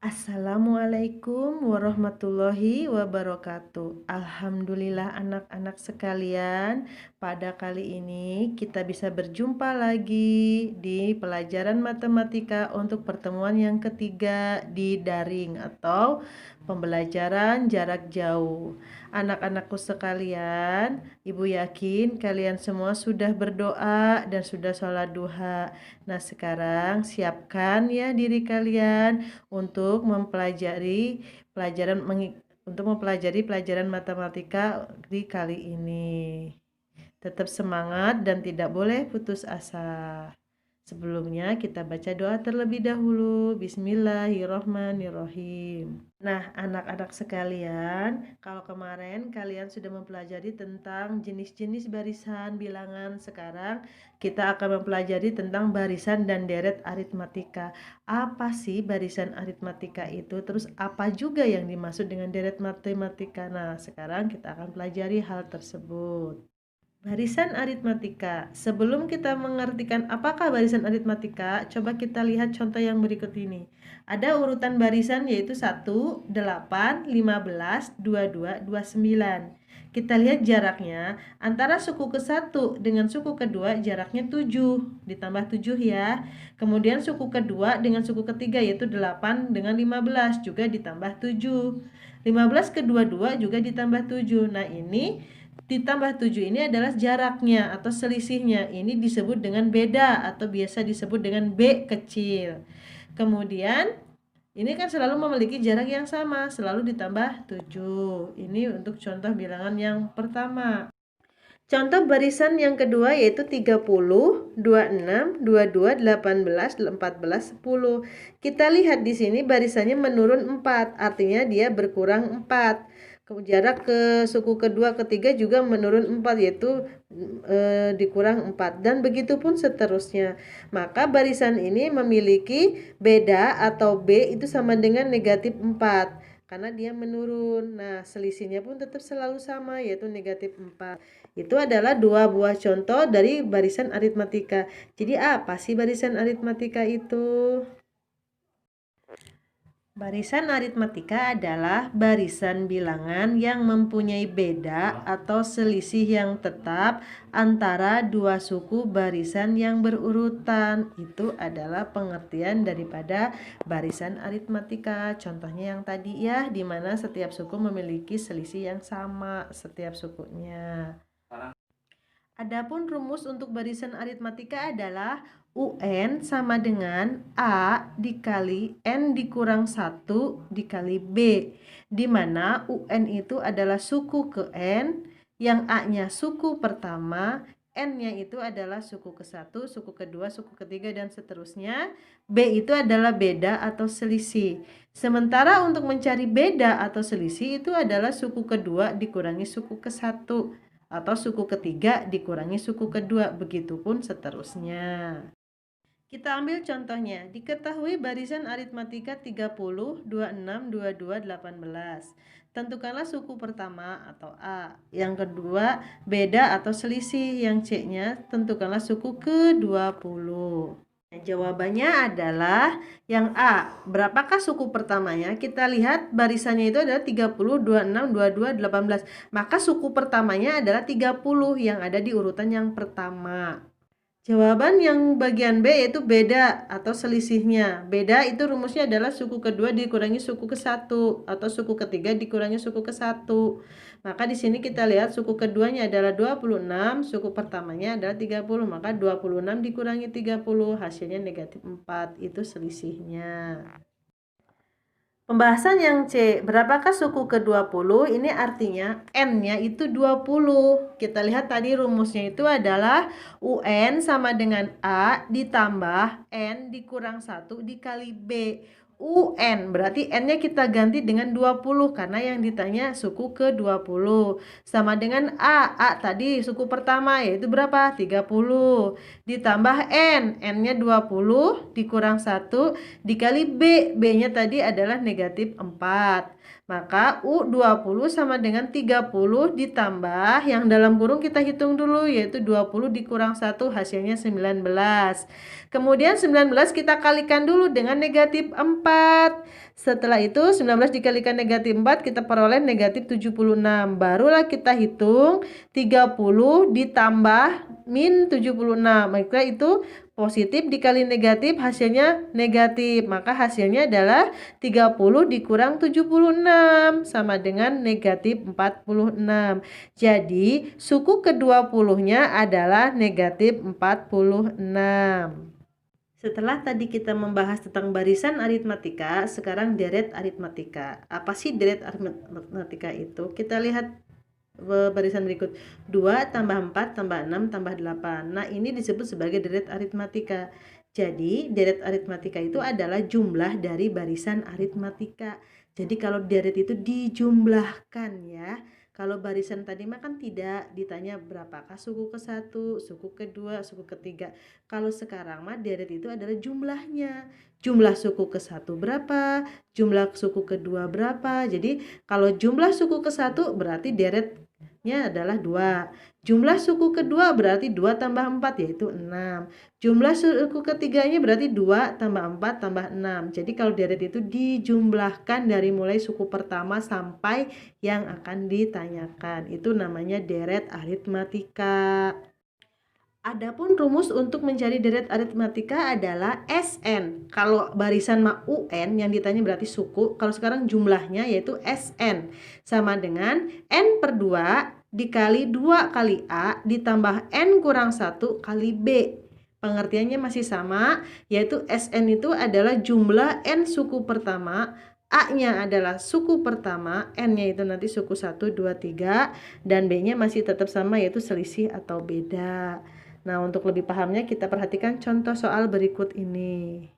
Assalamualaikum warahmatullahi wabarakatuh. Alhamdulillah anak-anak sekalian, pada kali ini kita bisa berjumpa lagi di pelajaran matematika untuk pertemuan yang ketiga di daring atau pembelajaran jarak jauh. Anak-anakku sekalian, Ibu yakin kalian semua sudah berdoa dan sudah sholat duha. Nah, sekarang siapkan ya diri kalian untuk mempelajari pelajaran matematika di kali ini. Tetap semangat dan tidak boleh putus asa. Sebelumnya kita baca doa terlebih dahulu. Bismillahirrohmanirrohim. Nah, anak-anak sekalian, kalau kemarin kalian sudah mempelajari tentang jenis-jenis barisan bilangan, sekarang kita akan mempelajari tentang barisan dan deret aritmatika. Apa sih barisan aritmatika itu? Terus apa juga yang dimaksud dengan deret matematika? Nah, sekarang kita akan pelajari hal tersebut. Barisan aritmatika. Sebelum kita mengartikan apakah barisan aritmatika, coba kita lihat contoh yang berikut ini. Ada urutan barisan yaitu 1, 8, 15, 22, 29. Kita lihat jaraknya antara suku ke-1 dengan suku kedua jaraknya 7, ditambah 7 ya. Kemudian suku kedua dengan suku ketiga yaitu 8 dengan 15 juga ditambah 7. 15 kedua 2 juga ditambah 7. Nah, ini ditambah 7 ini adalah jaraknya atau selisihnya. Ini disebut dengan beda atau biasa disebut dengan B kecil. Kemudian ini kan selalu memiliki jarak yang sama, selalu ditambah 7. Ini untuk contoh bilangan yang pertama. Contoh barisan yang kedua yaitu 30, 26, 22, 18, 14, 10. Kita lihat di sini barisannya menurun 4, artinya dia berkurang 4. Jarak ke suku kedua ketiga juga menurun 4, yaitu dikurang 4, dan begitu pun seterusnya. Maka barisan ini memiliki beda atau B itu sama dengan negatif 4 karena dia menurun. Nah, selisihnya pun tetap selalu sama yaitu negatif 4. Itu adalah dua buah contoh dari barisan aritmatika. Jadi apa sih barisan aritmatika itu? Barisan aritmatika adalah barisan bilangan yang mempunyai beda atau selisih yang tetap antara dua suku barisan yang berurutan. Itu adalah pengertian daripada barisan aritmatika. Contohnya yang tadi ya, di mana setiap suku memiliki selisih yang sama setiap sukunya. Adapun rumus untuk barisan aritmatika adalah UN sama dengan A dikali N dikurang 1 dikali B, di mana UN itu adalah suku ke N, yang A-nya suku pertama, N-nya itu adalah suku ke-1, suku kedua, suku ketiga, dan seterusnya. B itu adalah beda atau selisih. Sementara untuk mencari beda atau selisih itu adalah suku kedua dikurangi suku ke-1, atau suku ketiga dikurangi suku kedua, begitupun seterusnya. Kita ambil contohnya. Diketahui barisan aritmatika 30, 26, 22, 18. Tentukanlah suku pertama atau A. Yang kedua, beda atau selisih, yang C-nya tentukanlah suku ke-20. Jawabannya adalah yang A. Berapakah suku pertamanya? Kita lihat barisannya itu adalah 30, 26, 22, 18. Maka suku pertamanya adalah 30 yang ada di urutan yang pertama. Jawaban yang bagian B yaitu beda atau selisihnya. Beda itu rumusnya adalah suku kedua dikurangi suku ke-1 atau suku ketiga dikurangi suku ke-1. Maka di sini kita lihat suku keduanya adalah 26, suku pertamanya adalah 30. Maka 26 dikurangi 30 hasilnya negatif 4. Itu selisihnya. Pembahasan yang C, berapakah suku ke-20? Ini artinya N-nya itu 20. Kita lihat tadi rumusnya itu adalah UN sama dengan A ditambah N dikurang 1 dikali B. UN berarti N-nya kita ganti dengan 20 karena yang ditanya suku ke-20. Sama dengan A. A tadi suku pertama yaitu berapa? 30. Ditambah N. N-nya 20 dikurang 1 dikali B. B-nya tadi adalah negatif 4. Maka U20 sama dengan 30 ditambah yang dalam kurung kita hitung dulu yaitu 20 dikurang 1 hasilnya 19. Kemudian 19 kita kalikan dulu dengan negatif 4. 4. Setelah itu 19 dikalikan negatif 4 kita peroleh negatif 76. Barulah kita hitung 30 ditambah min 76. Maka itu positif dikali negatif hasilnya negatif. Maka hasilnya adalah 30 dikurang 76 sama dengan negatif 46. Jadi suku ke-20-nya adalah negatif 46. Setelah tadi kita membahas tentang barisan aritmatika, sekarang deret aritmatika. Apa sih deret aritmatika itu? Kita lihat barisan berikut. 2 tambah 4 tambah 6 tambah 8. Nah, ini disebut sebagai deret aritmatika. Jadi, deret aritmatika itu adalah jumlah dari barisan aritmatika. Jadi, kalau deret itu dijumlahkan ya. Kalau barisan tadi mah kan tidak ditanya berapakah suku ke-1, suku ke-2, suku ke-3. Kalau sekarang mah deret itu adalah jumlahnya. Jumlah suku ke-1 berapa, jumlah suku ke-2 berapa. Jadi kalau jumlah suku ke-1 berarti deretnya adalah 2. Jumlah suku kedua berarti 2 tambah 4 yaitu 6. Jumlah suku ketiganya berarti 2 tambah 4 tambah 6. Jadi kalau deret itu dijumlahkan dari mulai suku pertama sampai yang akan ditanyakan. Itu namanya deret aritmatika. Adapun rumus untuk mencari deret aritmatika adalah SN. Kalau barisan mah UN yang ditanya berarti suku. Kalau sekarang jumlahnya yaitu SN. Sama dengan N per 2 dikali 2 kali A ditambah N kurang 1 kali B. Pengertiannya masih sama, yaitu SN itu adalah jumlah N suku pertama, A-nya adalah suku pertama, N-nya itu nanti suku 1, 2, 3, dan B-nya masih tetap sama yaitu selisih atau beda. Nah, untuk lebih pahamnya kita perhatikan contoh soal berikut ini.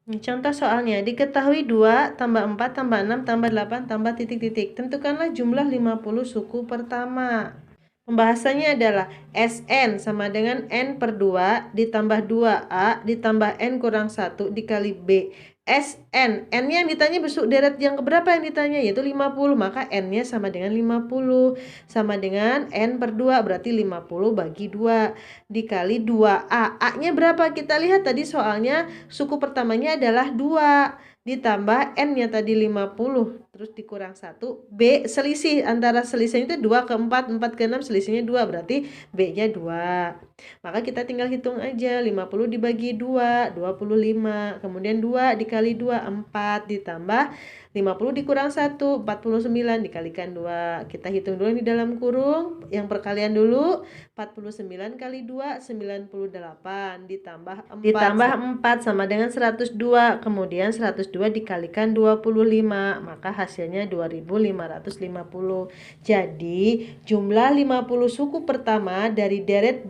Contoh soalnya, diketahui 2 tambah 4 tambah 6 tambah 8 tambah titik-titik. Tentukanlah jumlah 50 suku pertama. Pembahasannya adalah SN sama dengan N per 2 ditambah 2A ditambah N kurang 1 dikali B. SN, N-nya yang ditanya besok deret yang keberapa yang ditanya yaitu 50, maka N-nya sama dengan 50. Sama dengan N per 2 berarti 50 bagi 2 dikali 2A. A-nya berapa? Kita lihat tadi soalnya suku pertamanya adalah 2 ditambah N-nya tadi 50 terus dikurang 1. B selisih antara selisihnya itu 2 ke 4, 4 ke 6 selisihnya 2 berarti B-nya 2. Maka kita tinggal hitung aja 50 dibagi 2, 25. Kemudian 2 dikali 2, 4 ditambah 50 dikurang 1, 49 dikalikan 2. Kita hitung dulu di dalam kurung. Yang perkalian dulu. 49 kali 2, 98 ditambah 4 sama dengan 102. Kemudian 102 dikalikan 25. Maka hasilnya 2550. Jadi jumlah 50 suku pertama dari deret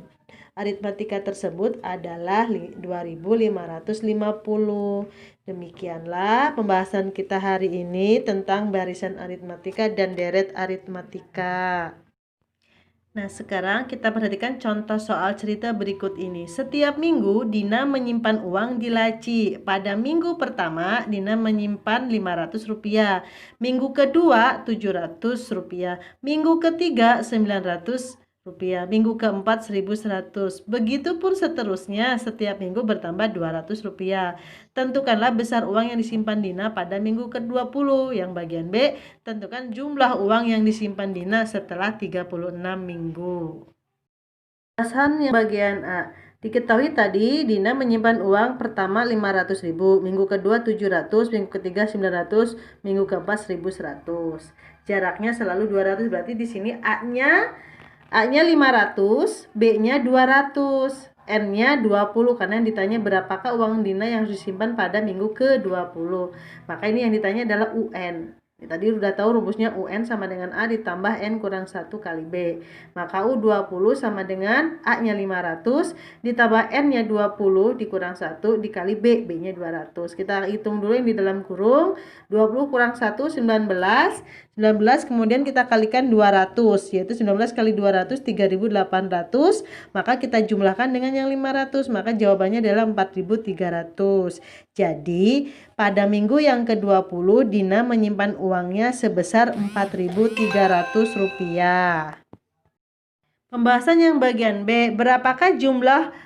aritmatika tersebut adalah 2550. Demikianlah pembahasan kita hari ini tentang barisan aritmatika dan deret aritmatika. Nah, sekarang kita perhatikan contoh soal cerita berikut ini. Setiap minggu Dina menyimpan uang di laci. Pada minggu pertama Dina menyimpan Rp500. Minggu kedua Rp700. Minggu ketiga Rp900. Minggu keempat Rp1.100. Begitupun seterusnya, setiap minggu bertambah Rp200. Tentukanlah besar uang yang disimpan Dina pada minggu ke-20. Yang bagian B, tentukan jumlah uang yang disimpan Dina setelah 36 minggu. Bahasan yang bagian A. Diketahui tadi Dina menyimpan uang pertama Rp500.000, minggu kedua Rp700, minggu ketiga Rp900, minggu keempat Rp1.100. Jaraknya selalu 200, berarti di sini A-nya 500, B-nya 200, N-nya 20 karena yang ditanya berapakah uang Dina yang harus disimpan pada minggu ke-20. Maka ini yang ditanya adalah UN. Tadi udah tahu rumusnya UN sama dengan A ditambah N kurang 1 kali B. Maka U20 sama dengan A-nya 500 ditambah N-nya 20 dikurang 1 dikali B. B-nya 200. Kita hitung dulu yang di dalam kurung. 20 kurang 1, 19. 19 kemudian kita kalikan 200, yaitu 19 kali 200 3.800. Maka kita jumlahkan dengan yang 500, maka jawabannya adalah 4.300. Jadi pada minggu yang ke-20 Dina menyimpan uangnya sebesar Rp4.300. Pembahasan yang bagian B, berapakah jumlah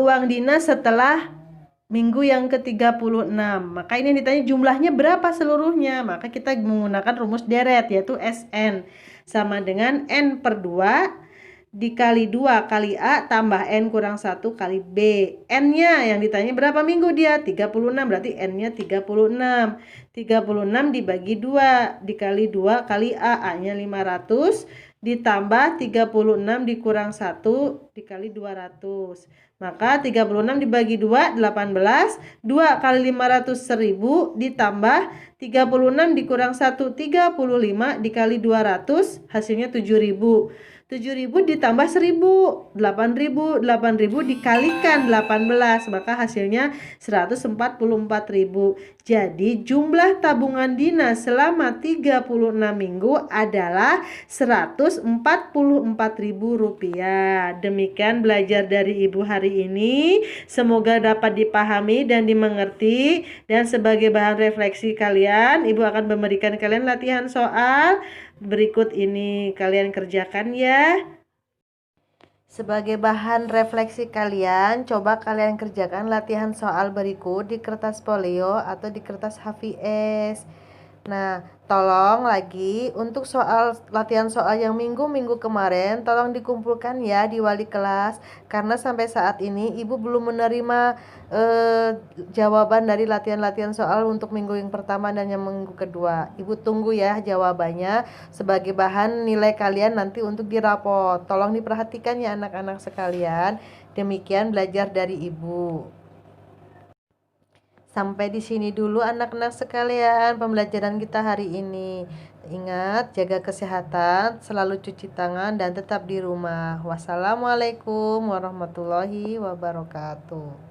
uang Dina setelah minggu yang ke-36. Maka ini ditanya jumlahnya berapa seluruhnya. Maka kita menggunakan rumus deret, yaitu SN sama dengan N per 2 dikali 2 kali A tambah N kurang 1 kali B. N-nya yang ditanya berapa minggu dia? 36, berarti N-nya 36. 36 dibagi 2 dikali 2 kali A. A-nya 500 ditambah 36 dikurang 1 dikali 200. Maka 36 dibagi 2, 18. 2 kali 500, 1000 ditambah 36 dikurang 1, 35 dikali 200, hasilnya 7000. 7000 ditambah 1000, 8000. 8000 dikalikan 18, maka hasilnya 144.000. Jadi jumlah tabungan Dina selama 36 minggu adalah Rp144.000. Demikian belajar dari Ibu hari ini. Semoga dapat dipahami dan dimengerti. Dan sebagai bahan refleksi kalian, Ibu akan memberikan kalian latihan soal berikut ini, kalian kerjakan ya. Sebagai bahan refleksi kalian, coba kalian kerjakan latihan soal berikut di kertas folio atau di kertas HVS. Nah, tolong lagi untuk latihan soal yang minggu kemarin tolong dikumpulkan ya di wali kelas, karena sampai saat ini Ibu belum menerima jawaban dari latihan-latihan soal untuk minggu yang pertama dan yang minggu kedua. Ibu tunggu ya jawabannya sebagai bahan nilai kalian nanti untuk di rapot. Tolong diperhatikan ya anak-anak sekalian. Demikian belajar dari Ibu. Sampai di sini dulu anak-anak sekalian pembelajaran kita hari ini. Ingat, jaga kesehatan, selalu cuci tangan dan tetap di rumah. Wassalamualaikum warahmatullahi wabarakatuh.